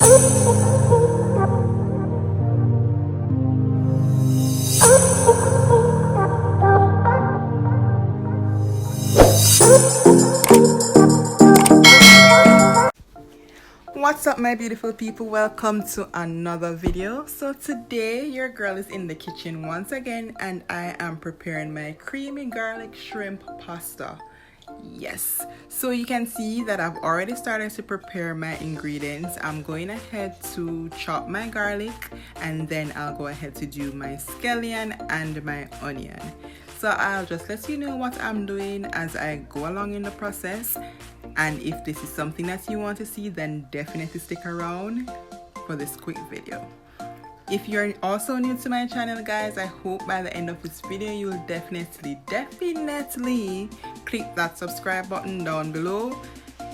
What's up, my beautiful people? Welcome to another video. So today your girl is in the kitchen once again, and I am preparing my creamy garlic shrimp pasta. Yes, so you can see that I've already started to prepare my ingredients. I'm going ahead to chop my garlic, and then I'll go ahead to do my scallion and my onion. So I'll just let you know what I'm doing as I go along in the process. And if this is something that you want to see, then definitely stick around for this quick video. If you're also new to my channel, guys, I hope by the end of this video you'll definitely click that subscribe button down below,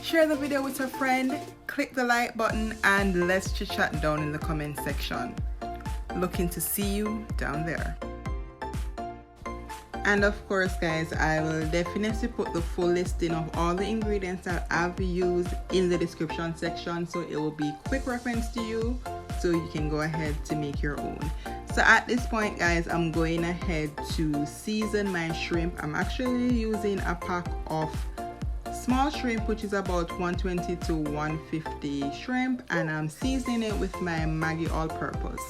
share the video with a friend, click the like button, and let's chit chat down in the comment section. Looking to see you down there. And of course, guys, I will definitely put the full listing of all the ingredients that I've used in the description section, so it will be quick reference to you, so you can go ahead to make your own. So at this point, guys, I'm going ahead to season my shrimp. I'm actually using a pack of small shrimp, which is about 120 to 150 shrimp, and I'm seasoning it with my Maggi All Purpose.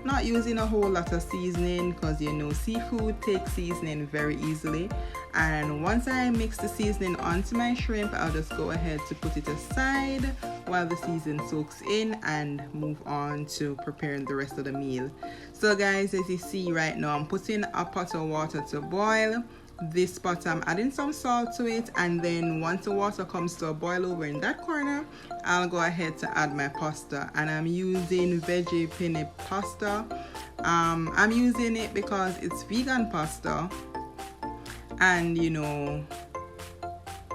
Not using a whole lot of seasoning because you know seafood takes seasoning very easily. And once I mix the seasoning onto my shrimp, I'll just go ahead to put it aside while the seasoning soaks in and move on to preparing the rest of the meal. So guys, as you see right now, I'm putting a pot of water to boil. This pot, I'm adding some salt to it, and then once the water comes to a boil over in that corner, I'll go ahead to add my pasta. And I'm using veggie penne pasta. I'm using it because it's vegan pasta, and you know,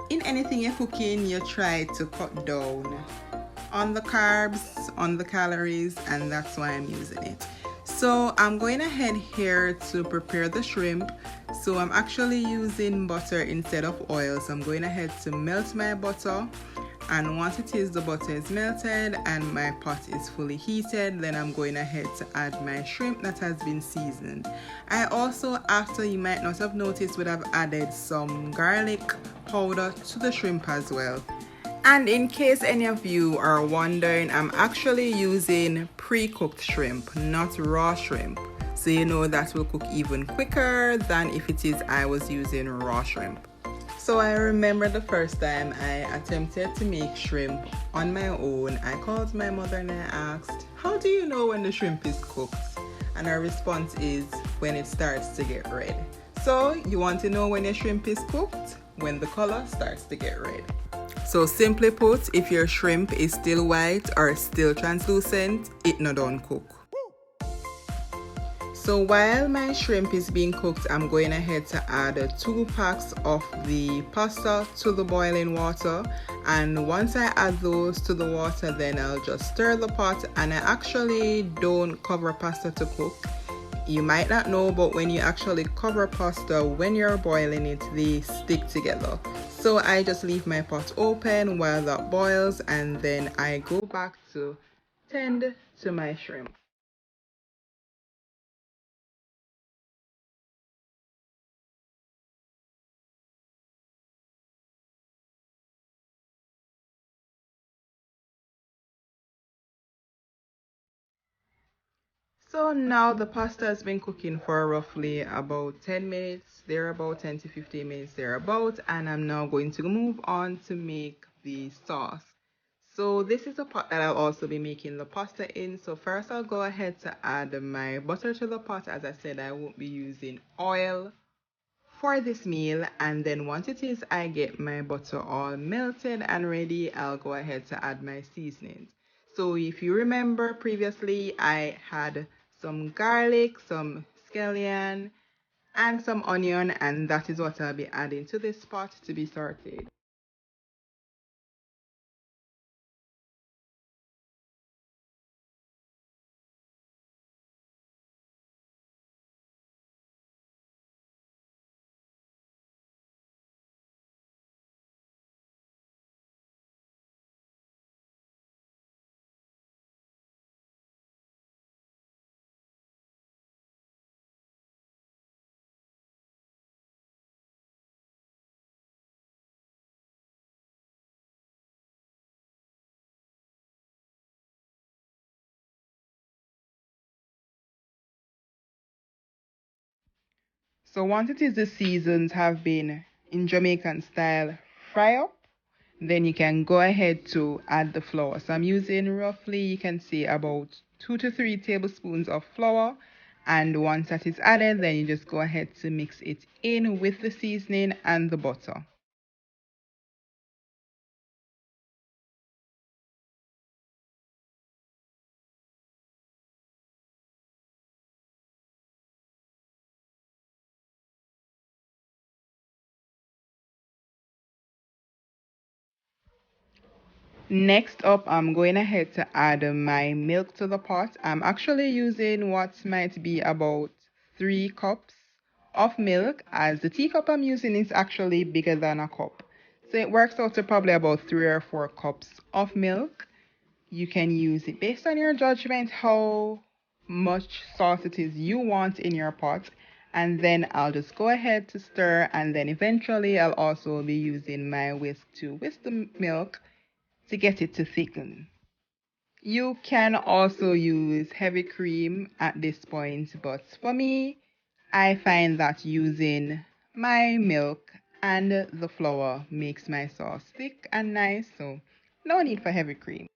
in anything you're cooking, you try to cut down on the carbs, on the calories, and that's why I'm using it. So I'm going ahead here to prepare the shrimp. So I'm actually using butter instead of oil. So I'm going ahead to melt my butter, and once the butter is melted and my pot is fully heated, then I'm going ahead to add my shrimp that has been seasoned. I also, after you might not have noticed, would have added some garlic powder to the shrimp as well. And in case any of you are wondering, I'm actually using pre-cooked shrimp, not raw shrimp. So you know that will cook even quicker than if it is I was using raw shrimp. So I remember the first time I attempted to make shrimp on my own. I called my mother and I asked, how do you know when the shrimp is cooked? And her response is, when it starts to get red. So you want to know when your shrimp is cooked? When the color starts to get red. So simply put, if your shrimp is still white or still translucent, it not done cook. So while my shrimp is being cooked, I'm going ahead to add 2 packs of the pasta to the boiling water. And once I add those to the water, then I'll just stir the pot. And I actually don't cover pasta to cook. You might not know, but when you actually cover pasta, when you're boiling it, they stick together. So I just leave my pot open while that boils, and then I go back to tend to my shrimp. So now the pasta has been cooking for roughly about 10 minutes, there about 10 to 15 minutes thereabout, and I'm now going to move on to make the sauce. So this is a pot that I'll also be making the pasta in. So first I'll go ahead to add my butter to the pot. As I said, I won't be using oil for this meal, and then once I get my butter all melted and ready, I'll go ahead to add my seasonings. So if you remember previously, I had some garlic, some scallion, and some onion, and that is what I'll be adding to this pot to be sauteed. So once it is the seasons have been in Jamaican style fry up, then you can go ahead to add the flour. So I'm using roughly, you can see about 2 to 3 tablespoons of flour. And once that is added, then you just go ahead to mix it in with the seasoning and the butter. Next up, I'm going ahead to add my milk to the pot. I'm actually using what might be about 3 cups of milk, as the teacup I'm using is actually bigger than a cup. So it works out to probably about 3 or 4 cups of milk. You can use it based on your judgment how much sauce it is you want in your pot. And then I'll just go ahead to stir, and then eventually I'll also be using my whisk to whisk the milk to get it to thicken. You can also use heavy cream at this point, but for me, I find that using my milk and the flour makes my sauce thick and nice, so no need for heavy cream.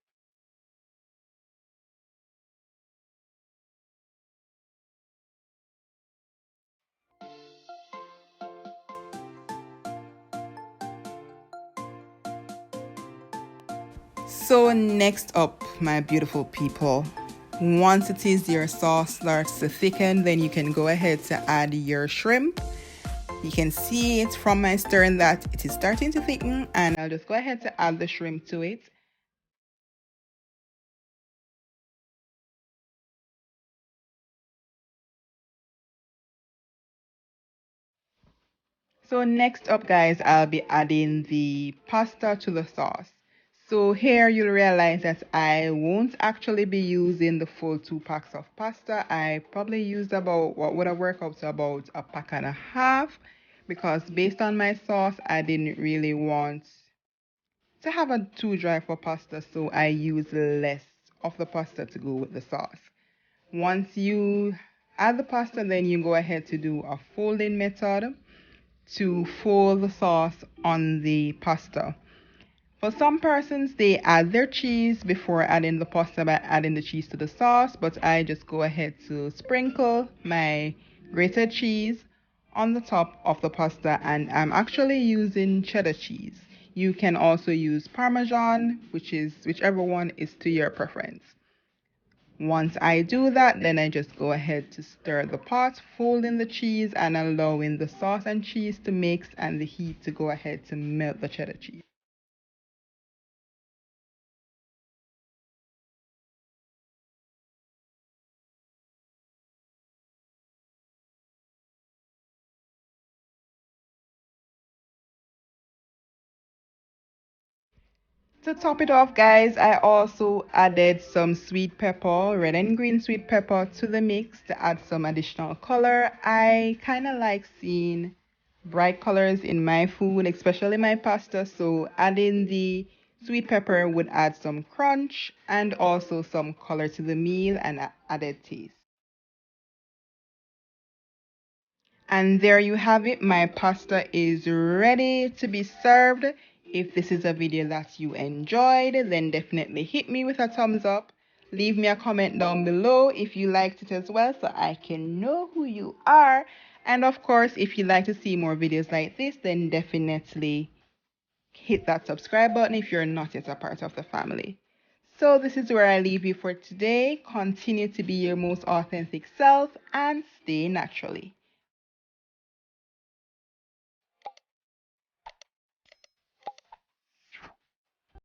So next up, my beautiful people, once it is your sauce starts to thicken, then you can go ahead to add your shrimp. You can see it from my stirring that it is starting to thicken, and I'll just go ahead to add the shrimp to it. So next up, guys, I'll be adding the pasta to the sauce. So here you'll realize that I won't actually be using the full 2 packs of pasta. I probably used about what would have worked out to about a pack and a half, because based on my sauce, I didn't really want to have a too dry for pasta, so I use less of the pasta to go with the sauce. Once you add the pasta, then you go ahead to do a folding method to fold the sauce on the pasta. For some persons, they add their cheese before adding the pasta by adding the cheese to the sauce, but I just go ahead to sprinkle my grated cheese on the top of the pasta, and I'm actually using cheddar cheese. You can also use Parmesan, whichever one is to your preference. Once I do that, then I just go ahead to stir the pot, folding the cheese and allowing the sauce and cheese to mix and the heat to go ahead to melt the cheddar cheese. To top it off, guys, I also added some sweet pepper, red and green sweet pepper, to the mix to add some additional color. I kind of like seeing bright colors in my food, especially my pasta, so adding the sweet pepper would add some crunch and also some color to the meal and added taste. And there you have it. My pasta is ready to be served. If this is a video that you enjoyed, then definitely hit me with a thumbs up. Leave me a comment down below if you liked it as well, so I can know who you are. And of course, if you'd like to see more videos like this, then definitely hit that subscribe button if you're not yet a part of the family. So this is where I leave you for today. Continue to be your most authentic self and stay naturally.